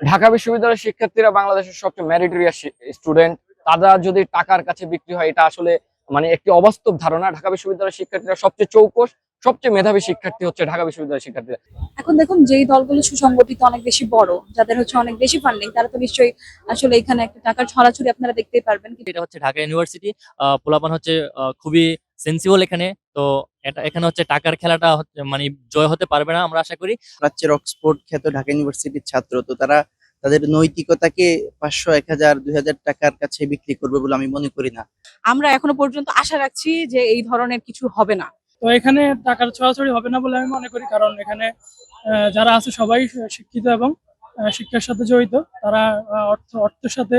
ঢাকা বিশ্ববিদ্যালয়ের শিক্ষার্থীরা বাংলাদেশের সবচেয়ে মেরিটোরিয়াস স্টুডেন্ট। তারা যদি টাকার কাছে বিক্রি হয়, এটা আসলে একটি অবাস্তব ধারণা। ঢাকা বিশ্ববিদ্যালয়ের শিক্ষার্থীরা সবচেয়ে চৌকস, সবচেয়ে মেধাবী শিক্ষার্থী হচ্ছে ঢাকা বিশ্ববিদ্যালয়ের শিক্ষার্থীরা। এখন দেখুন, যেই দলগুলো সুসংগঠিত, অনেক বেশি বড়, যাদের অনেক বেশি ফান্ডিং, তারা তো নিশ্চয়ই আসলে এখানে একটা টাকার ছড়াছড়ি আপনারা দেখতেই পারবেন। এটা হচ্ছে ঢাকা ইউনিভার্সিটি। পোলাপান হচ্ছে খুবই সেন্সিবল এখানে। তো এখানে হচ্ছে টাকার খেলাটা মানে জয় হতে পারবে না আমরা আশা করি। প্রাচ্যের অক্সফোর্ড খ্যাত ঢাকা ইউনিভার্সিটির ছাত্র, তো তারা তাদের নৈতিকতাকে 500, 1000, 2000 টাকার কাছে বিক্রি করবে বলে আমি মনে করি না। আমরা এখনো পর্যন্ত আশা রাখছি যে এই ধরনের কিছু হবে না। তো এখানে টাকার ছড়াছড়ি হবে না বলে আমি মনে করি, কারণ এখানে যারা আছে সবাই শিক্ষিত এবং শিক্ষার সাথে জড়িত। তারা অর্থের সাথে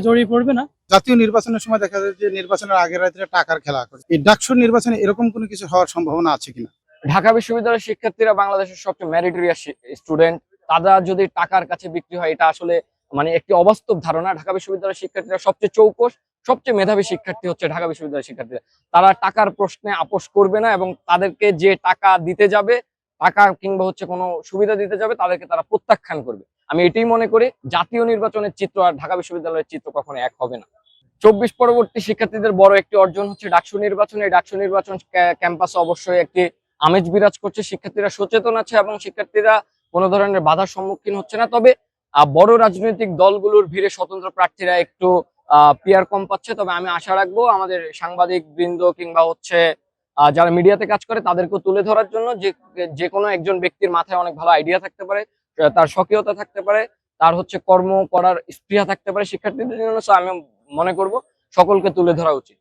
জড়িয়ে পড়বে না। জাতীয় নির্বাচনের সময় দেখা যায় যে নির্বাচনের আগের রাত্রে টাকার খেলা করে। এই ডাকসুর নির্বাচনে এরকম কোনো কিছু হওয়ার সম্ভাবনা আছে কিনা? ঢাকা বিশ্ববিদ্যালয়ের শিক্ষার্থীরা বাংলাদেশের সবচেয়ে মেরিটোরিয়াস স্টুডেন্ট। তারা যদি টাকার কাছে বিক্রি হয়, এটা আসলে একটি অবাস্তব ধারণা। ঢাকা বিশ্ববিদ্যালয়ের শিক্ষার্থীরা সবচেয়ে চৌকস, সবচেয়ে মেধাবী শিক্ষার্থী হচ্ছে ঢাকা বিশ্ববিদ্যালয়ের শিক্ষার্থীরা। তারা টাকার প্রশ্নে আপোষ করবে না এবং তাদেরকে যে টাকা দিতে যাবে, টাকা কিংবা কোনো সুবিধা দিতে যাবে, তাদেরকে তারা প্রত্যাখ্যান করবে। আমি এটাই মনে করি। জাতীয় নির্বাচনের চিত্র আর ঢাকা বিশ্ববিদ্যালয়ের চিত্র কখনো এক হবে না। 24 পরবর্তী শিক্ষার্থীদের বড় একটি অর্জন হচ্ছে ডাকসু নির্বাচন। এই ডাকসু নির্বাচন ক্যাম্পাসে অবশ্যই একটি আমেজ বিরাজ করছে। শিক্ষার্থীরা সচেতন আছে এবং শিক্ষার্থীরা কোনো ধরনের বাধার সম্মুখীন হচ্ছে না। তবে বড় রাজনৈতিক দলগুলোর ভিড়ে স্বতন্ত্র প্রার্থীরা একটু পিয়ার কম পাচ্ছে। তবে আমি আশা রাখবো আমাদের সাংবাদিক বৃন্দ কিংবা যারা মিডিয়াতে কাজ করে তাদেরকেও তুলে ধরার জন্য যে কোনো একজন ব্যক্তির মাথায় অনেক ভালো আইডিয়া থাকতে পারে, তার স্বকীয়তা থাকতে পারে, তার কর্ম করার স্পৃহা থাকতে পারে শিক্ষার্থীদের জন্য। আমি মনে করব সকলকে তুলে ধরা উচিত।